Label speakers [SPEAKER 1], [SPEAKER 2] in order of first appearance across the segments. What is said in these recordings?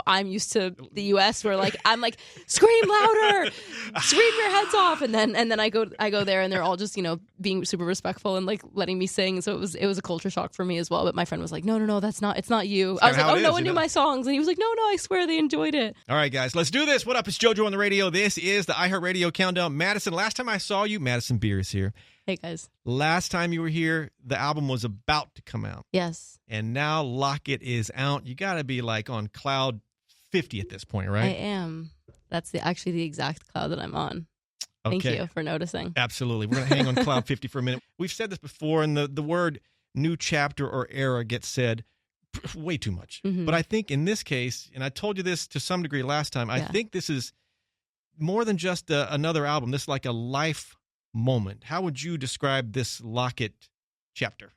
[SPEAKER 1] I'm used to the US where like I'm like scream louder, scream your heads off, and then I go there and they're all just, you know, being super respectful and like letting me sing. So it was a culture shock for me as well. But my friend was like, no, it's not you. I was like, oh, no one knew my songs, and he was like, no, I swear they enjoyed it.
[SPEAKER 2] All right, guys, let's do this. What up? It's JoJo on the radio. This is the iHeart Radio Countdown. Madison, last time I saw you, Madison Beer is here.
[SPEAKER 1] Hey, guys.
[SPEAKER 2] Last time you were here, the album was about to come out.
[SPEAKER 1] Yes.
[SPEAKER 2] And now Lock It is out. You got to be like on cloud 50 at this point, right?
[SPEAKER 1] I am. That's actually the exact cloud that I'm on. Thank you for noticing.
[SPEAKER 2] Absolutely. We're going to hang on cloud 50 for a minute. We've said this before, and the word new chapter or era gets said way too much.
[SPEAKER 1] Mm-hmm.
[SPEAKER 2] But I think in this case, and I told you this to some degree last time, I think this is more than just another album. This is like a life moment. How would you describe this Lock It chapter?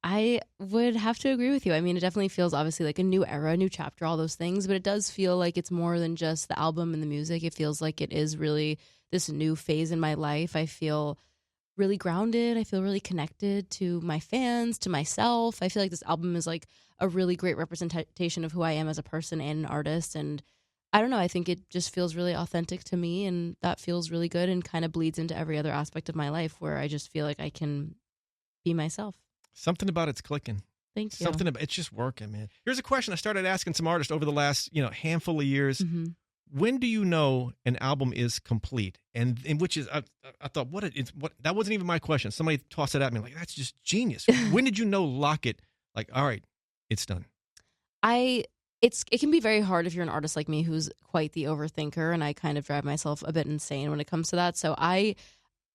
[SPEAKER 1] I would have to agree with you. I mean, it definitely feels obviously like a new era, a new chapter, all those things, but it does feel like it's more than just the album and the music. It feels like it is really this new phase in my life. I feel really grounded. I feel really connected to my fans, to myself. I feel like this album is like a really great representation of who I am as a person and an artist. And I don't know, I think it just feels really authentic to me, and that feels really good and kind of bleeds into every other aspect of my life where I just feel like I can be myself.
[SPEAKER 2] Something about it's clicking.
[SPEAKER 1] Thank you.
[SPEAKER 2] Something about it's just working, man. Here's a question I started asking some artists over the last, handful of years.
[SPEAKER 1] Mm-hmm.
[SPEAKER 2] When do you know an album is complete? And which is, I thought, what that wasn't even my question. Somebody tossed it at me like, that's just genius. When did you know Lock It? Like, all right, it's done.
[SPEAKER 1] It can be very hard if you're an artist like me who's quite the overthinker, and I kind of drive myself a bit insane when it comes to that. So I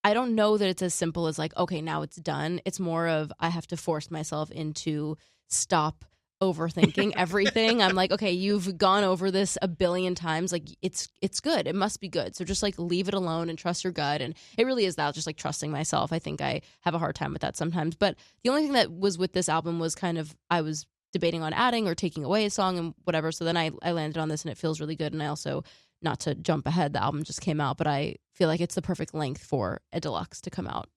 [SPEAKER 1] don't know that it's as simple as like, okay, now it's done. It's more of I have to force myself into stop overthinking everything. I'm like, okay, you've gone over this a billion times. Like it's good. It must be good. So just like leave it alone and trust your gut. And it really is that, just like trusting myself. I think I have a hard time with that sometimes. But the only thing that was with this album was kind of I was debating on adding or taking away a song and whatever. So then I landed on this, and it feels really good. And I also, not to jump ahead, the album just came out, but I feel like it's the perfect length for a deluxe to come out,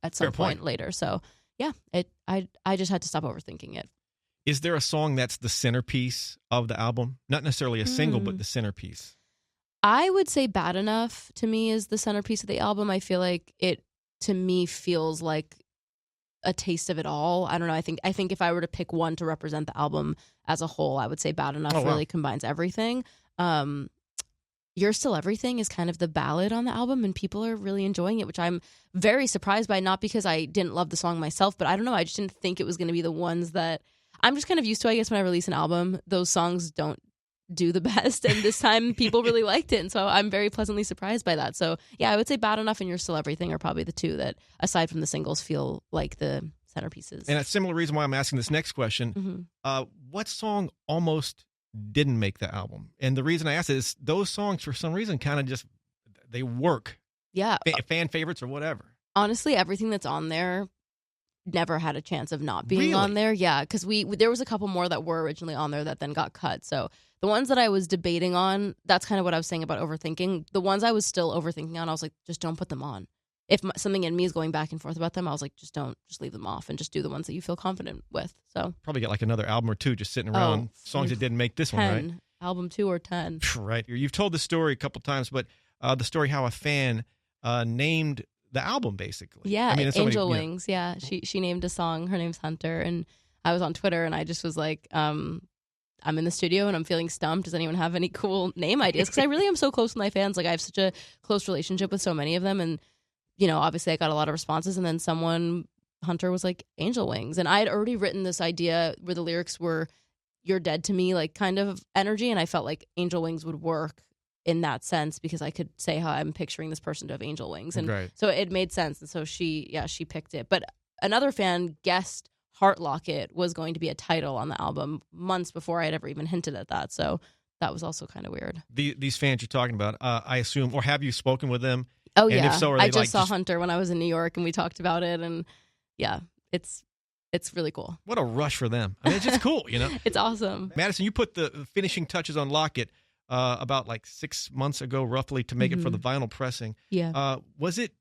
[SPEAKER 1] at some point later. So yeah, I just had to stop overthinking it.
[SPEAKER 2] Is there a song that's the centerpiece of the album? Not necessarily a single, but the centerpiece.
[SPEAKER 1] I would say Bad Enough to me is the centerpiece of the album. I feel like it, to me, feels like a taste of it all. I don't know. I think if I were to pick one to represent the album as a whole, I would say Bad Enough really combines everything. You're Still Everything is kind of the ballad on the album, and people are really enjoying it, which I'm very surprised by, not because I didn't love the song myself, but I don't know. I just didn't think it was going to be the ones that I'm just kind of used to. I guess when I release an album, those songs don't do the best, and this time people really liked it, and so I'm very pleasantly surprised by that. So yeah, I would say Bad Enough and You're Still Everything are probably the two that, aside from the singles, feel like the centerpieces.
[SPEAKER 2] And a similar reason why I'm asking this next question, what song almost didn't make the album? And the reason I ask it is those songs, for some reason, kind of just, they work.
[SPEAKER 1] Yeah.
[SPEAKER 2] Fan favorites or whatever.
[SPEAKER 1] Honestly, everything that's on there never had a chance of not being on there. Yeah, because there was a couple more that were originally on there that then got cut. So the ones that I was debating on, that's kind of what I was saying about overthinking. The ones I was still overthinking on, I was like, just don't put them on. If something in me is going back and forth about them, I was like, just leave them off and just do the ones that you feel confident with. So
[SPEAKER 2] probably got like another album or two just sitting around, songs that didn't make this
[SPEAKER 1] 10,
[SPEAKER 2] one, right?
[SPEAKER 1] Album 2 or 10.
[SPEAKER 2] Right. You've told the story a couple times, but the story how a fan named the album, basically.
[SPEAKER 1] Yeah, Angel Wings. Yeah, she named a song. Her name's Hunter, and I was on Twitter, and I just was like, I'm in the studio, and I'm feeling stumped. Does anyone have any cool name ideas? Because I really am so close with my fans. Like, I have such a close relationship with so many of them, and obviously I got a lot of responses, and then Hunter was like, Angel Wings, and I had already written this idea where the lyrics were, "You're dead to me," like kind of energy, and I felt like Angel Wings would work in that sense because I could say how I'm picturing this person to have angel wings, and so it made sense. And so she picked it. But another fan guessed Heart Locket was going to be a title on the album months before I had ever even hinted at that. So that was also kind of weird.
[SPEAKER 2] These fans you're talking about, I assume, or have you spoken with them?
[SPEAKER 1] Oh, yeah.
[SPEAKER 2] And if so, are they
[SPEAKER 1] I just saw Hunter when I was in New York, and we talked about it, and yeah, it's really cool.
[SPEAKER 2] What a rush for them. I mean, it's just cool,
[SPEAKER 1] It's awesome.
[SPEAKER 2] Madison, you put the finishing touches on Locket about like 6 months ago, roughly, to make it for the vinyl pressing.
[SPEAKER 1] Yeah.
[SPEAKER 2] Was it,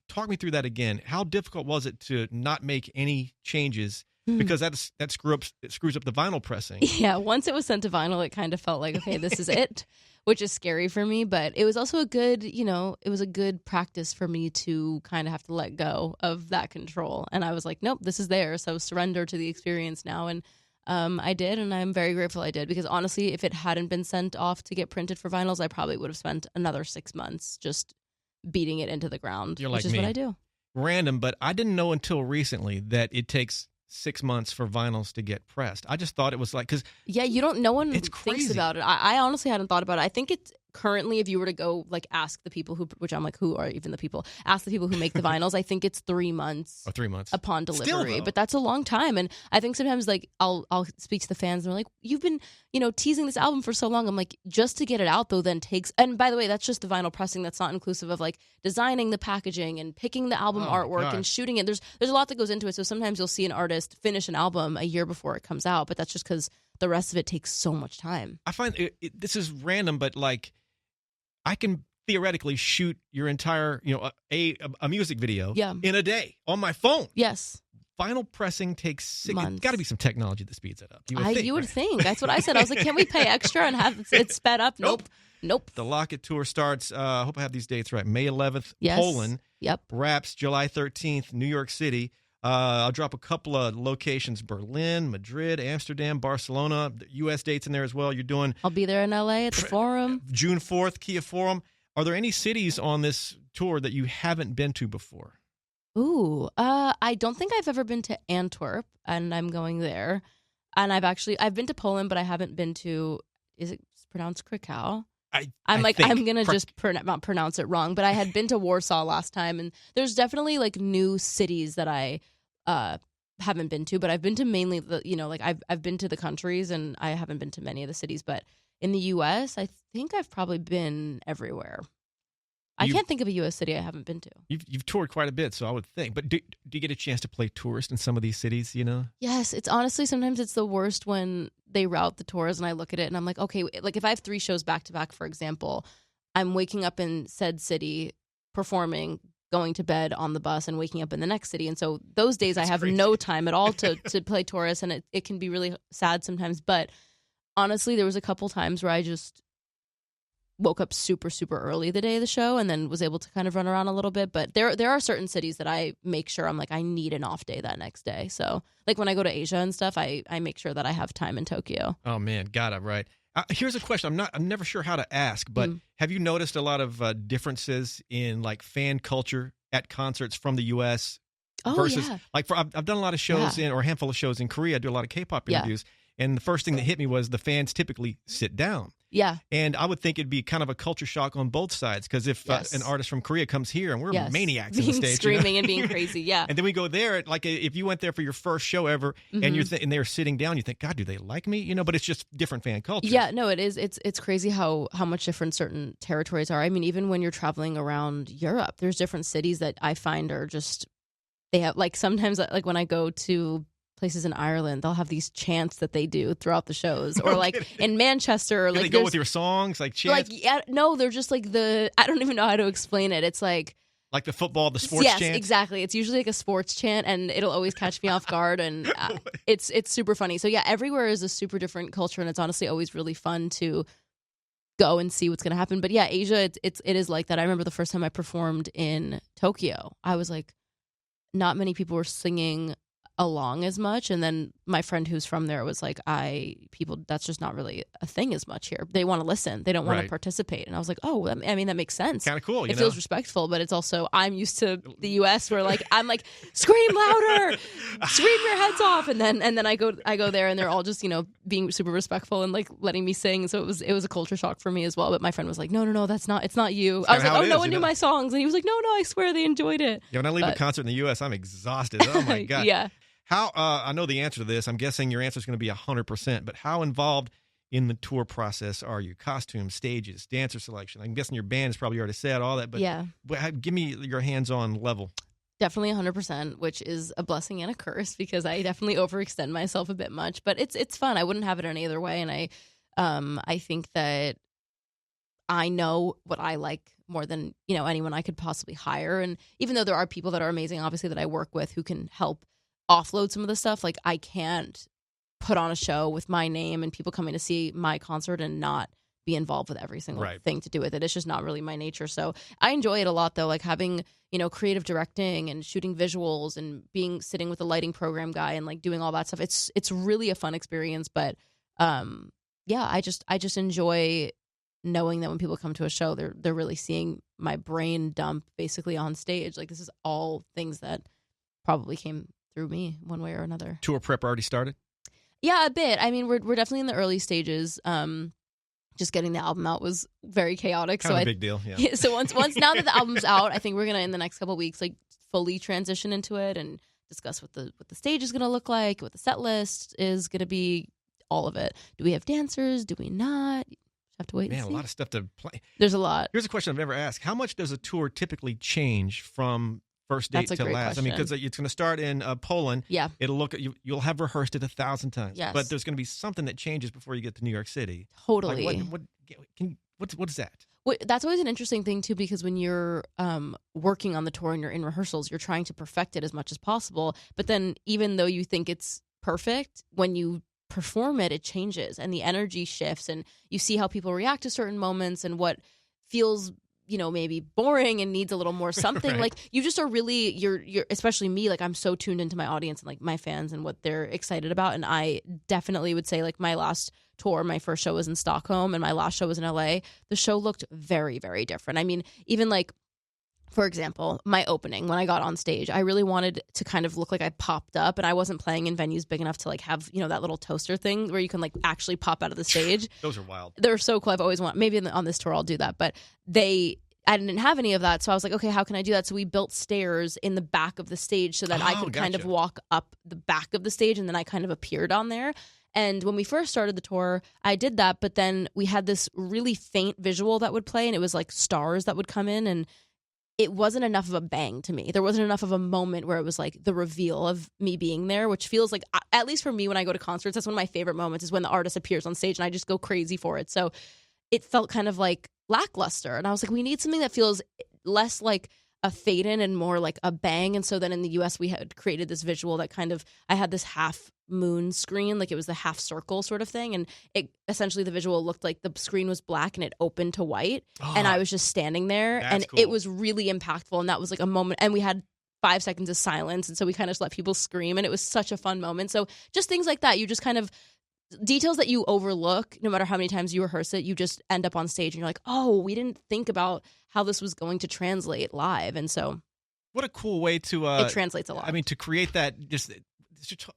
[SPEAKER 2] talk me through that again. How difficult was it to not make any changes because that screws up the vinyl pressing.
[SPEAKER 1] Yeah, once it was sent to vinyl, it kind of felt like, okay, this is it, which is scary for me. But it was also it was a good practice for me to kind of have to let go of that control. And I was like, nope, this is there. So surrender to the experience now. And I did, and I'm very grateful I did, because honestly, if it hadn't been sent off to get printed for vinyls, I probably would have spent another 6 months just beating it into the ground,
[SPEAKER 2] You're
[SPEAKER 1] which
[SPEAKER 2] like
[SPEAKER 1] is
[SPEAKER 2] me.
[SPEAKER 1] what I do.
[SPEAKER 2] Random, but I didn't know until recently that it takes 6 months for vinyls to get pressed. I just thought it was like, because
[SPEAKER 1] Yeah, no one
[SPEAKER 2] it's
[SPEAKER 1] thinks
[SPEAKER 2] crazy.
[SPEAKER 1] about it. I honestly hadn't thought about it. I think it's currently, if you were to go like ask the people which I'm like, who are even the people? Ask the people who make the vinyls. I think it's 3 months.
[SPEAKER 2] 3 months
[SPEAKER 1] Upon
[SPEAKER 2] Still,
[SPEAKER 1] delivery,
[SPEAKER 2] though.
[SPEAKER 1] but that's a long time. And I think sometimes like I'll speak to the fans and they're like, you've been teasing this album for so long. I'm like, just to get it out though then takes, and by the way, that's just the vinyl pressing. That's not inclusive of like designing the packaging and picking the album
[SPEAKER 2] Oh, my
[SPEAKER 1] artwork
[SPEAKER 2] gosh.
[SPEAKER 1] and shooting it. There's a lot that goes into it. So sometimes you'll see an artist finish an album a year before it comes out, but that's just because the rest of it takes so much time.
[SPEAKER 2] I find this is random, but like I can theoretically shoot your entire, a music video
[SPEAKER 1] Yeah.
[SPEAKER 2] in a day on my phone.
[SPEAKER 1] Yes.
[SPEAKER 2] Vinyl pressing takes 6 months.
[SPEAKER 1] Months.
[SPEAKER 2] Got to be some technology that speeds it up.
[SPEAKER 1] You would think. That's what I said. I was like, can we pay extra and have it sped up? Nope.
[SPEAKER 2] The Locket Tour starts, I hope I have these dates right, May 11th,
[SPEAKER 1] Yes.
[SPEAKER 2] Poland.
[SPEAKER 1] Yep.
[SPEAKER 2] Wraps July 13th, New York City. I'll drop a couple of locations, Berlin, Madrid, Amsterdam, Barcelona. U.S. dates in there as well. You're doing
[SPEAKER 1] I'll be there in LA at the Forum.
[SPEAKER 2] June 4th, Kia Forum. Are there any cities on this tour that you haven't been to before?
[SPEAKER 1] Ooh, I don't think I've ever been to Antwerp, and I'm going there. And I've been to Poland, but I haven't been to, is it pronounced Krakow? I'm gonna just not pronounce it wrong, but I had been to Warsaw last time, and there's definitely like new cities that I haven't been to, but I've been to mainly I've been to the countries, and I haven't been to many of the cities. But in the U.S., I think I've probably been everywhere. I can't think of a U.S. city I haven't been to.
[SPEAKER 2] You've toured quite a bit, so I would think. But do you get a chance to play tourist in some of these cities,
[SPEAKER 1] Yes, it's honestly, sometimes it's the worst when they route the tours and I look at it and I'm like, okay, like if I have 3 shows back to back, for example, I'm waking up in said city, performing, going to bed on the bus, and waking up in the next city. And so those days I have no time at all to play tourist, and it can be really sad sometimes. But honestly, there was a couple times where I just woke up super, super early the day of the show and then was able to kind of run around a little bit. But there are certain cities that I make sure I'm like, I need an off day that next day. So like when I go to Asia and stuff, I make sure that I have time in Tokyo.
[SPEAKER 2] Oh man, got it right. Here's a question. I'm never sure how to ask, but have you noticed a lot of differences in like fan culture at concerts from the U.S. versus like I've done a lot of shows or a handful of shows in Korea. I do a lot of K-pop interviews. And the first thing that hit me was the fans typically sit down.
[SPEAKER 1] Yeah.
[SPEAKER 2] And I would think it'd be kind of a culture shock on both sides, because if an artist from Korea comes here and we're maniacs on the stage.
[SPEAKER 1] Screaming and being crazy, yeah.
[SPEAKER 2] And then we go there, like if you went there for your first show ever and and they're sitting down, you think, God, do they like me? But it's just different fan cultures.
[SPEAKER 1] Yeah, no, it is. It's crazy how much different certain territories are. I mean, even when you're traveling around Europe, there's different cities that I find are just, they have, like sometimes like when I go to places in Ireland, they'll have these chants that they do throughout the shows, or like in Manchester,
[SPEAKER 2] do
[SPEAKER 1] like
[SPEAKER 2] they go with your songs, like chants?
[SPEAKER 1] Like no, they're just like I don't even know how to explain it. It's like
[SPEAKER 2] the football, the sports chant.
[SPEAKER 1] Yes, exactly. It's usually like a sports chant, and it'll always catch me off guard, and it's super funny. So yeah, everywhere is a super different culture, and it's honestly always really fun to go and see what's going to happen. But yeah, Asia, it is like that. I remember the first time I performed in Tokyo, I was like, not many people were singing along as much, and then my friend who's from there was like, people, that's just not really a thing as much here. They want to listen, they don't want to participate. And I was like, oh, I mean, that makes sense.
[SPEAKER 2] Kind of cool.
[SPEAKER 1] It feels respectful, but it's also, I'm used to the U.S. where like I'm like, scream louder, scream your heads off, and then I go there and they're all just being super respectful and like letting me sing. So it was a culture shock for me as well. But my friend was like, no, it's not you. I was like, oh, no one knew my songs, and he was like, no, I swear they enjoyed it.
[SPEAKER 2] Yeah, when I leave a concert in the U.S., I'm exhausted. Oh my god.
[SPEAKER 1] Yeah.
[SPEAKER 2] How, I know the answer to this. I'm guessing your answer is going to be 100%, but how involved in the tour process are you? Costumes, stages, dancer selection. I'm guessing your band has probably already said all that, but give me your hands-on level.
[SPEAKER 1] Definitely 100%, which is a blessing and a curse, because I definitely overextend myself a bit much, but it's fun. I wouldn't have it any other way, and I think that I know what I like more than anyone I could possibly hire. And even though there are people that are amazing, obviously, that I work with who can help offload some of the stuff. Like, I can't put on a show with my name and people coming to see my concert and not be involved with every single thing to do with it. It's just not really my nature. So I enjoy it a lot, though, like having, creative directing and shooting visuals and sitting with a lighting program guy and like doing all that stuff. It's really a fun experience. But I just enjoy knowing that when people come to a show, they're really seeing my brain dump basically on stage. Like, this is all things that probably came through me one way or another.
[SPEAKER 2] Tour prep already started?
[SPEAKER 1] Yeah, a bit. I mean, we're definitely in the early stages. Just getting the album out was very chaotic.
[SPEAKER 2] Kind of a big deal, yeah.
[SPEAKER 1] So once now that the album's out, I think we're gonna in the next couple of weeks like fully transition into it and discuss what the stage is gonna look like, what the set list is gonna be, all of it. Do we have dancers? Do we not? Have to wait.
[SPEAKER 2] Man,
[SPEAKER 1] and see.
[SPEAKER 2] A lot of stuff to play.
[SPEAKER 1] There's a lot.
[SPEAKER 2] Here's a question I've never asked: how much does a tour typically change from first date to last?
[SPEAKER 1] Question.
[SPEAKER 2] I mean, because it's going to start in Poland.
[SPEAKER 1] Yeah,
[SPEAKER 2] you'll have rehearsed it 1,000 times.
[SPEAKER 1] Yes,
[SPEAKER 2] but there's going to be something that changes before you get to New York City.
[SPEAKER 1] Totally.
[SPEAKER 2] Like what is that?
[SPEAKER 1] That's always an interesting thing too, because when you're working on the tour and you're in rehearsals, you're trying to perfect it as much as possible. But then, even though you think it's perfect, when you perform it, it changes and the energy shifts, and you see how people react to certain moments and what feels maybe boring and needs a little more something.
[SPEAKER 2] Right.
[SPEAKER 1] Like, you just are really, you're especially me, like, I'm so tuned into my audience and like my fans and what they're excited about. And I definitely would say, like, my last tour, my first show was in Stockholm and my last show was in LA. The show looked very, very different. I mean, even like, for example, my opening, when I got on stage, I really wanted to kind of look like I popped up, and I wasn't playing in venues big enough to like have, that little toaster thing where you can like actually pop out of the stage.
[SPEAKER 2] Those are wild.
[SPEAKER 1] They're so cool. I've always wanted, maybe on this tour I'll do that, but I didn't have any of that. So I was like, okay, how can I do that? So we built stairs in the back of the stage so that I could kind of walk up the back of the stage, and then I kind of appeared on there. And when we first started the tour, I did that, but then we had this really faint visual that would play, and it was like stars that would come in, and it wasn't enough of a bang to me. There wasn't enough of a moment where it was like the reveal of me being there, which feels like, at least for me when I go to concerts, that's one of my favorite moments, is when the artist appears on stage and I just go crazy for it. So it felt kind of like lackluster. And I was like, we need something that feels less like a fade in and more like a bang. And so then in the US, we had created this visual that kind of, I had this half moon screen, like it was the half circle sort of thing, and it essentially, the visual looked like the screen was black and it opened to white, and I was just standing there, and
[SPEAKER 2] cool.
[SPEAKER 1] It was really impactful, and that was like a moment, and we had 5 seconds of silence, and so we kind of just let people scream, and it was such a fun moment. So just things like that, you just kind of, details that you overlook, no matter how many times you rehearse it, you just end up on stage and you're like, oh, we didn't think about how this was going to translate live. And so
[SPEAKER 2] what a cool way to
[SPEAKER 1] it translates a lot.
[SPEAKER 2] I mean, to create that, just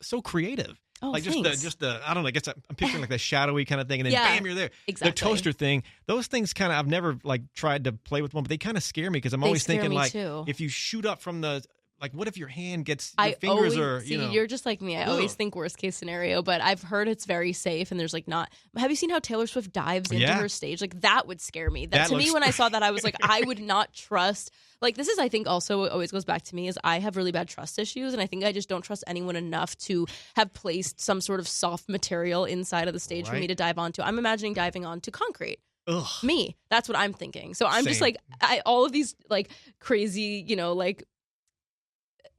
[SPEAKER 2] so creative.
[SPEAKER 1] Oh,
[SPEAKER 2] like
[SPEAKER 1] thanks.
[SPEAKER 2] just the I don't know, I guess I'm picturing like the shadowy kind of thing, and then bam, you're there.
[SPEAKER 1] Exactly.
[SPEAKER 2] The toaster thing, those things kind of, I've never like tried to play with one, but they kind of scare me, because I'm always thinking like,
[SPEAKER 1] too.
[SPEAKER 2] If you shoot up from the, like, what if your hand gets,
[SPEAKER 1] your
[SPEAKER 2] fingers
[SPEAKER 1] always,
[SPEAKER 2] are,
[SPEAKER 1] see, you're just like me. I always think worst case scenario, but I've heard it's very safe, and there's like not. Have you seen how Taylor Swift dives into her stage? Like, that would scare me. That to me, when I saw that, I was like, I would not trust. Like, this is, I think, also what always goes back to me is I have really bad trust issues, and I think I just don't trust anyone enough to have placed some sort of soft material inside of the stage for me to dive onto. I'm imagining diving onto concrete.
[SPEAKER 2] Ugh.
[SPEAKER 1] Me. That's what I'm thinking. So I'm just like, all of these like crazy, like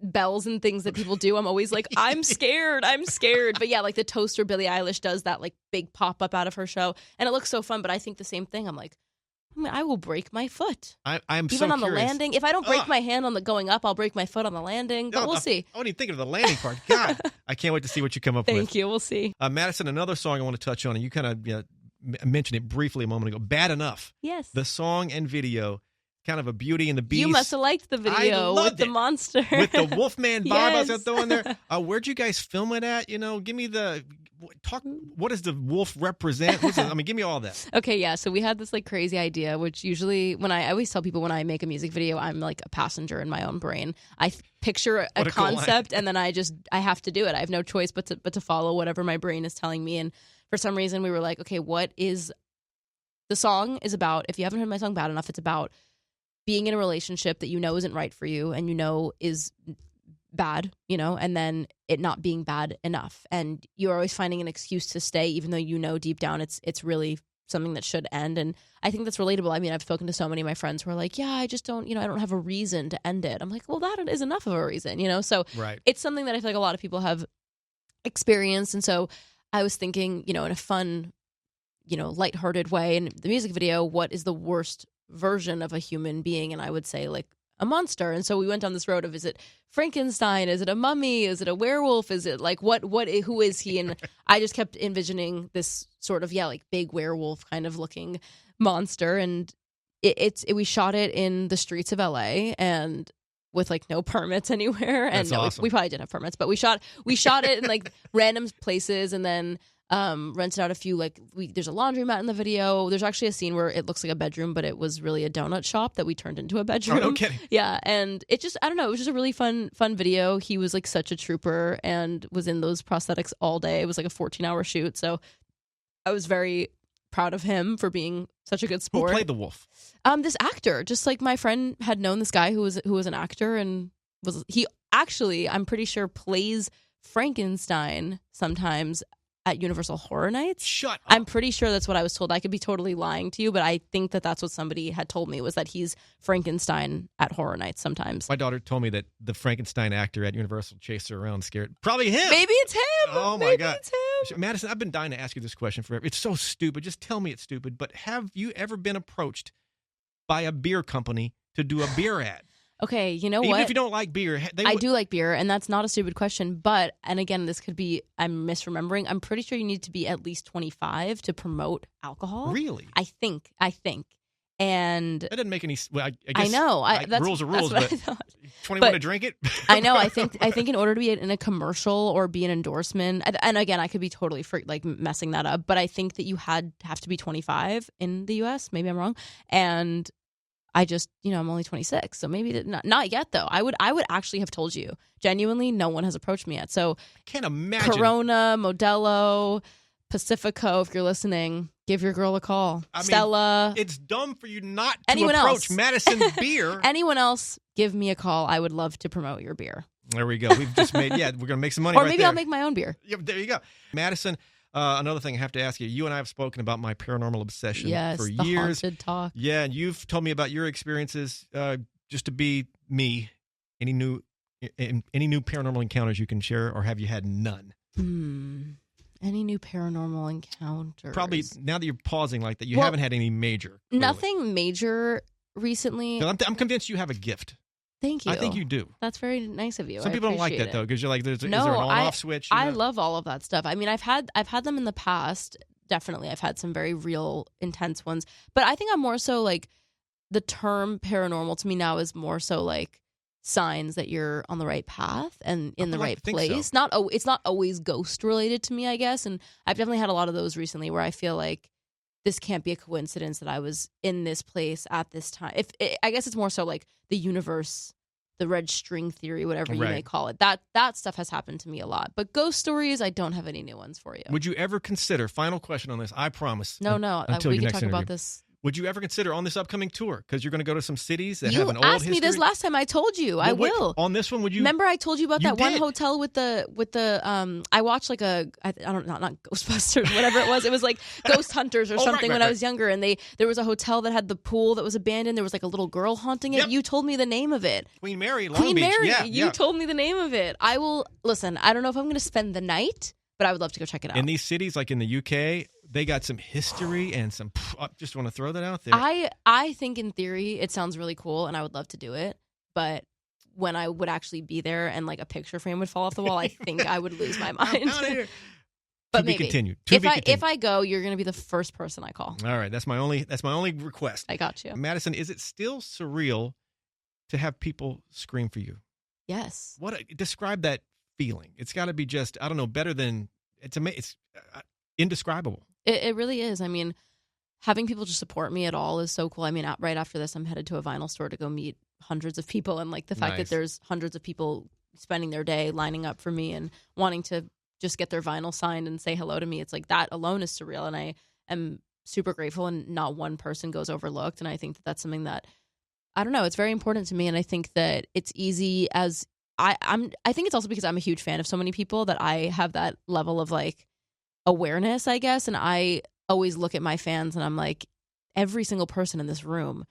[SPEAKER 1] bells and things that people do, I'm always like, I'm scared. But yeah, like the toaster, Billie Eilish does that like big pop up out of her show, and it looks so fun. But I think the same thing. I'm like, I will break my foot.
[SPEAKER 2] I'm
[SPEAKER 1] even
[SPEAKER 2] so
[SPEAKER 1] on the
[SPEAKER 2] curious.
[SPEAKER 1] landing. If I don't break my hand on the going up, I'll break my foot on the landing. But we'll see.
[SPEAKER 2] I wasn't even thinking of the landing part. God, I can't wait to see what you come up with.
[SPEAKER 1] Thank you. We'll see.
[SPEAKER 2] Madison, another song I want to touch on, and you kind of mentioned it briefly a moment ago. Bad Enough.
[SPEAKER 1] Yes.
[SPEAKER 2] The song and video, kind of a Beauty and the Beast.
[SPEAKER 1] You must have liked the video with the monster.
[SPEAKER 2] With the Wolfman Bob I was
[SPEAKER 1] Yes.
[SPEAKER 2] throwing there. Where'd you guys film it at? Give me what does the wolf represent? Give me all that.
[SPEAKER 1] Okay, yeah. So we had this like crazy idea, which usually I always tell people when I make a music video, I'm like a passenger in my own brain. I picture a concept, and then I have to do it. I have no choice but to follow whatever my brain is telling me. And for some reason, we were like, okay, what is the song is about? If you haven't heard my song Bad Enough, it's about being in a relationship that isn't right for you, and is bad, and then it not being bad enough, and you're always finding an excuse to stay, even though deep down it's really something that should end. And I think that's relatable. I mean, I've spoken to so many of my friends who are like, yeah, I just don't, I don't have a reason to end it. I'm like, well, that is enough of a reason, So
[SPEAKER 2] Right.
[SPEAKER 1] it's something that I feel like a lot of people have experienced. And so I was thinking, in a fun, lighthearted way in the music video, what is the worst version of a human being? And I would say like a monster. And so we went down this road of, is it Frankenstein? Is it a mummy? Is it a werewolf? Is it like who is he? And I just kept envisioning this sort of, like big werewolf kind of looking monster. And we shot it in the streets of LA and with like no permits anywhere. And
[SPEAKER 2] That's awesome.
[SPEAKER 1] we probably didn't have permits, but we shot it in like random places, and then rented out a few, there's a laundromat in the video. There's actually a scene where it looks like a bedroom, but it was really a donut shop that we turned into a bedroom.
[SPEAKER 2] Oh, no kidding.
[SPEAKER 1] Yeah. And it just, I don't know, it was just a really fun video. He was like such a trooper and was in those prosthetics all day. It was like a 14-hour shoot. So I was very proud of him for being such a good sport.
[SPEAKER 2] Who played the wolf?
[SPEAKER 1] This actor, just like my friend had known this guy who was an actor, and he actually, I'm pretty sure, plays Frankenstein sometimes at Universal Horror Nights.
[SPEAKER 2] Shut up.
[SPEAKER 1] I'm pretty sure that's what I was told. I could be totally lying to you, but I think that's what somebody had told me, was that he's Frankenstein at Horror Nights sometimes.
[SPEAKER 2] My daughter told me that the Frankenstein actor at Universal chased her around scared. Probably him.
[SPEAKER 1] Maybe it's him.
[SPEAKER 2] Oh, my
[SPEAKER 1] Maybe
[SPEAKER 2] God.
[SPEAKER 1] It's him.
[SPEAKER 2] Madison, I've been dying to ask you this question forever. It's so stupid. Just tell me it's stupid. But have you ever been approached by a beer company to do a beer ad?
[SPEAKER 1] Okay, you know
[SPEAKER 2] Even
[SPEAKER 1] what?
[SPEAKER 2] if you don't like beer.
[SPEAKER 1] I do like beer, and that's not a stupid question. But, and again, this could be, I'm misremembering. I'm pretty sure you need to be at least 25 to promote alcohol.
[SPEAKER 2] Really?
[SPEAKER 1] I think. And
[SPEAKER 2] That doesn't make any. Well, I guess
[SPEAKER 1] I know.
[SPEAKER 2] rules are rules,
[SPEAKER 1] that's what
[SPEAKER 2] but
[SPEAKER 1] I thought.
[SPEAKER 2] 21 to drink it.
[SPEAKER 1] I know. I think in order to be in a commercial or be an endorsement, and again, I could be totally messing that up, but I think that you have to be 25 in the U.S. Maybe I'm wrong, and I just, I'm only 26, so maybe not yet though. I would actually have told you. Genuinely, no one has approached me yet. So
[SPEAKER 2] I can't imagine.
[SPEAKER 1] Corona, Modelo, Pacifico, if you're listening, give your girl a call. Stella.
[SPEAKER 2] It's dumb for you not to
[SPEAKER 1] Anyone
[SPEAKER 2] approach
[SPEAKER 1] else?
[SPEAKER 2] Madison Beer.
[SPEAKER 1] Anyone else, give me a call. I would love to promote your beer.
[SPEAKER 2] There we go. We've just made, we're going to make some money
[SPEAKER 1] Or
[SPEAKER 2] right
[SPEAKER 1] maybe
[SPEAKER 2] there.
[SPEAKER 1] I'll make my own beer.
[SPEAKER 2] Yeah, there you go. Madison, another thing I have to ask you. You and I have spoken about my paranormal obsession for
[SPEAKER 1] the
[SPEAKER 2] years.
[SPEAKER 1] Haunted talk.
[SPEAKER 2] Yeah, and you've told me about your experiences. Just to be me, any new paranormal encounters you can share, or have you had none?
[SPEAKER 1] Any new paranormal encounters?
[SPEAKER 2] Probably now that you're pausing like that, you
[SPEAKER 1] Well,
[SPEAKER 2] haven't had any major. Clearly.
[SPEAKER 1] Nothing major recently.
[SPEAKER 2] 'Cause I'm convinced you have a gift.
[SPEAKER 1] Thank you.
[SPEAKER 2] I think you do.
[SPEAKER 1] That's very nice of you.
[SPEAKER 2] Some
[SPEAKER 1] I
[SPEAKER 2] people don't like
[SPEAKER 1] appreciate
[SPEAKER 2] that
[SPEAKER 1] it.
[SPEAKER 2] though, because you're like, is there an
[SPEAKER 1] No,
[SPEAKER 2] on-off switch?
[SPEAKER 1] I love all of that stuff. I mean, I've had them in the past. Definitely, I've had some very real, intense ones. But I think I'm more so like, the term paranormal to me now is more so like signs that you're on the right path and in the right place.
[SPEAKER 2] So.
[SPEAKER 1] It's not always ghost related to me, I guess. And I've definitely had a lot of those recently where I feel like this can't be a coincidence that I was in this place at this time. I guess it's more so like the universe, the red string theory, whatever you may call it. That stuff has happened to me a lot. But ghost stories, I don't have any new ones for you.
[SPEAKER 2] Would you ever consider, final question on this, I promise.
[SPEAKER 1] No,
[SPEAKER 2] until
[SPEAKER 1] we
[SPEAKER 2] your
[SPEAKER 1] can
[SPEAKER 2] next
[SPEAKER 1] talk
[SPEAKER 2] interview.
[SPEAKER 1] about this.
[SPEAKER 2] Would you ever consider on this upcoming tour, because you're going to go to some cities that
[SPEAKER 1] You
[SPEAKER 2] have an old
[SPEAKER 1] asked
[SPEAKER 2] history?
[SPEAKER 1] me this last time. I told you. I will.
[SPEAKER 2] On this one, would you?
[SPEAKER 1] Remember I told you about
[SPEAKER 2] You
[SPEAKER 1] that one
[SPEAKER 2] did.
[SPEAKER 1] hotel with the I watched like I don't know, not Ghostbusters, whatever it was. It was like Ghost Hunters or something when I was younger, and there was a hotel that had the pool that was abandoned. There was like a little girl haunting it.
[SPEAKER 2] Yep.
[SPEAKER 1] You told me the name of it.
[SPEAKER 2] Queen Mary, Long
[SPEAKER 1] Queen
[SPEAKER 2] Beach.
[SPEAKER 1] Mary.
[SPEAKER 2] Yeah,
[SPEAKER 1] You told me the name of it. I will listen. I don't know if I'm going to spend the night, but I would love to go check it out.
[SPEAKER 2] In these cities, like in the UK, they got some history and some. I just want to throw that out there.
[SPEAKER 1] I think in theory it sounds really cool, and I would love to do it. But when I would actually be there and like a picture frame would fall off the wall, I think I would lose my mind.
[SPEAKER 2] I'm outta here.
[SPEAKER 1] But
[SPEAKER 2] to be
[SPEAKER 1] maybe
[SPEAKER 2] continued.
[SPEAKER 1] If I go, you're going to be the first person I call.
[SPEAKER 2] All right, that's my only request.
[SPEAKER 1] I got you.
[SPEAKER 2] Madison, is it still surreal to have people scream for you?
[SPEAKER 1] Yes.
[SPEAKER 2] Describe that feeling? It's got to be just, I don't know, better than it's indescribable.
[SPEAKER 1] It really is. I mean, having people just support me at all is so cool. I mean, right after this, I'm headed to a vinyl store to go meet hundreds of people, and like the fact that there's hundreds of people spending their day lining up for me and wanting to just get their vinyl signed and say hello to me. It's like that alone is surreal, and I am super grateful, and not one person goes overlooked. And I think that that's something that, I don't know, it's very important to me. And I think that it's easy as I think it's also because I'm a huge fan of so many people that I have that level of like awareness, I guess. And a always look at my fans and I'm like, every single person in this room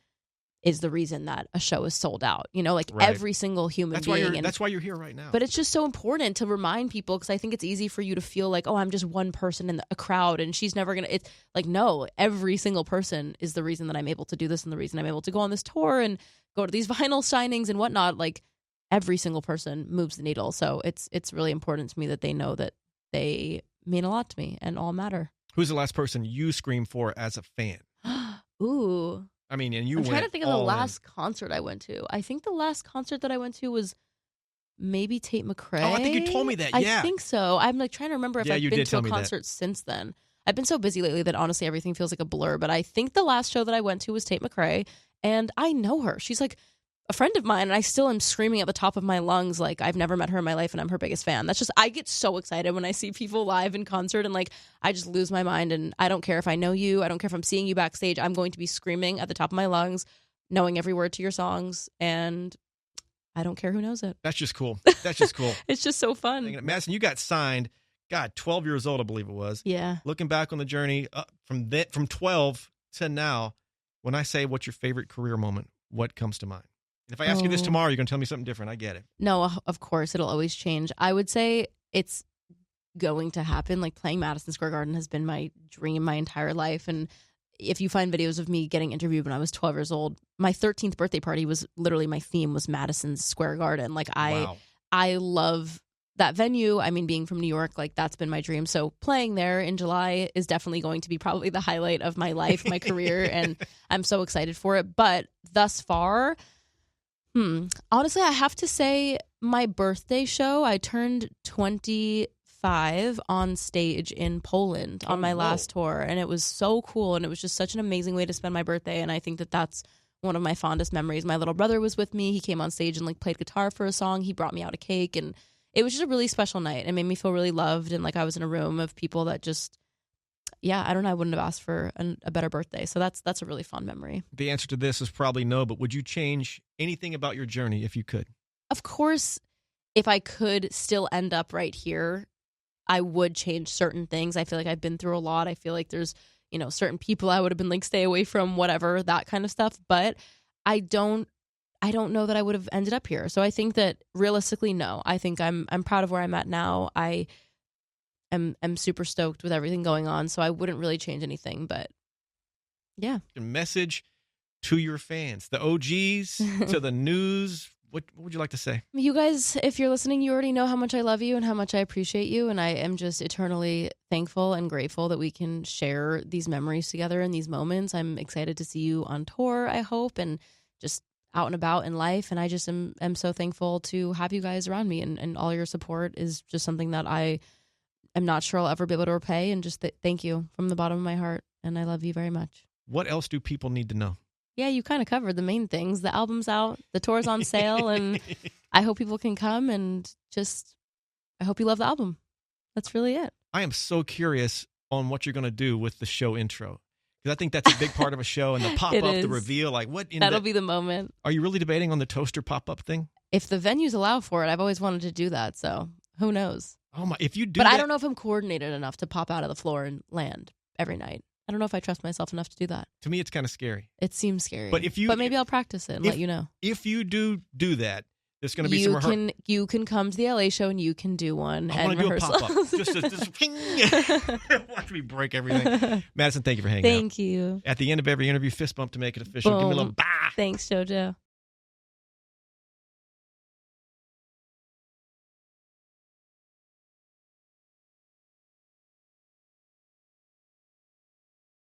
[SPEAKER 1] is the reason that a show is sold out. You know, like
[SPEAKER 2] Right.
[SPEAKER 1] every single human being.
[SPEAKER 2] That's why you're here right now.
[SPEAKER 1] But it's just so important to remind people, because I think it's easy for you to feel like, oh, I'm just one person in a crowd and she's never going to. It's like, no, every single person is the reason that I'm able to do this and the reason I'm able to go on this tour and go to these vinyl signings and whatnot. Like every single person moves the needle. So it's really important to me that they know that they mean a lot to me and all matter.
[SPEAKER 2] Who's the last person you screamed for as a fan?
[SPEAKER 1] Ooh.
[SPEAKER 2] I mean, and
[SPEAKER 1] I'm trying to think of the last concert I went to. I think the last concert that I went to was maybe Tate McRae.
[SPEAKER 2] Oh, I think you told me that. Yeah.
[SPEAKER 1] I think so. I'm like trying to remember if I've been to a concert since then. I've been so busy lately that honestly everything feels like a blur. But I think the last show that I went to was Tate McRae, and I know her. She's like a friend of mine, and I still am screaming at the top of my lungs like I've never met her in my life and I'm her biggest fan. That's just, I get so excited when I see people live in concert, and like I just lose my mind. And I don't care if I know you, I don't care if I'm seeing you backstage, I'm going to be screaming at the top of my lungs, knowing every word to your songs, and I don't care who knows it.
[SPEAKER 2] That's just cool. That's just cool.
[SPEAKER 1] It's just so fun.
[SPEAKER 2] Madison, you got signed, God, 12 years old, I believe it was.
[SPEAKER 1] Yeah.
[SPEAKER 2] Looking back on the journey from 12 to now, when I say what's your favorite career moment, what comes to mind? And if I ask you this tomorrow, you're going to tell me something different. I get it.
[SPEAKER 1] No, of course. It'll always change. I would say it's going to happen. Like playing Madison Square Garden has been my dream my entire life. And if you find videos of me getting interviewed when I was 12 years old, my 13th birthday party was literally, my theme was Madison Square Garden. Like I love that venue. I mean, being from New York, like that's been my dream. So playing there in July is definitely going to be probably the highlight of my life, my career. And I'm so excited for it. But thus far, honestly, I have to say my birthday show, I turned 25 on stage in Poland on my last tour, and it was so cool, and it was just such an amazing way to spend my birthday, and I think that that's one of my fondest memories. My little brother was with me. He came on stage and like played guitar for a song. He brought me out a cake, and it was just a really special night. It made me feel really loved, and like I was in a room of people that just, yeah, I don't know, I wouldn't have asked for a better birthday. So that's a really fun memory.
[SPEAKER 2] The answer to this is probably no, but would you change anything about your journey if you could?
[SPEAKER 1] Of course, if I could still end up right here, I would change certain things. I feel like I've been through a lot. I feel like there's, you know, certain people I would have been like, stay away from, whatever, that kind of stuff. But I don't know that I would have ended up here. So I think that realistically, no. I think I'm proud of where I'm at now. I am super stoked with everything going on, so I wouldn't really change anything. But yeah.
[SPEAKER 2] A message to your fans, the OGs, to the news. What would you like to say?
[SPEAKER 1] You guys, if you're listening, you already know how much I love you and how much I appreciate you. And I am just eternally thankful and grateful that we can share these memories together in these moments. I'm excited to see you on tour, I hope, and just out and about in life. And I just am so thankful to have you guys around me, and all your support is just something that I'm not sure I'll ever be able to repay. And just thank you from the bottom of my heart. And I love you very much.
[SPEAKER 2] What else do people need to know?
[SPEAKER 1] Yeah, you kind of covered the main things. The album's out, the tour's on sale, and I hope people can come, and just, I hope you love the album. That's really it.
[SPEAKER 2] I am so curious on what you're going to do with the show intro, because I think that's a big part of a show, and the pop-up, the reveal, like what?
[SPEAKER 1] That'll be the moment.
[SPEAKER 2] Are you really debating on the toaster pop-up thing?
[SPEAKER 1] If the venues allow for it, I've always wanted to do that, so who knows?
[SPEAKER 2] Oh my! If you do,
[SPEAKER 1] but I don't know if I'm coordinated enough to pop out of the floor and land every night. I don't know if I trust myself enough to do that.
[SPEAKER 2] To me, it's kind of scary.
[SPEAKER 1] It seems scary.
[SPEAKER 2] But
[SPEAKER 1] maybe I'll practice it and let you know.
[SPEAKER 2] If you do that, there's going to be some
[SPEAKER 1] You can come to the LA show and you can do one.
[SPEAKER 2] I want to do a pop-up. just ping. Watch me break everything. Madison, thank you for hanging out.
[SPEAKER 1] Thank you.
[SPEAKER 2] At the end of every interview, fist bump to make it official.
[SPEAKER 1] Boom.
[SPEAKER 2] Give me a little bah.
[SPEAKER 1] Thanks, JoJo.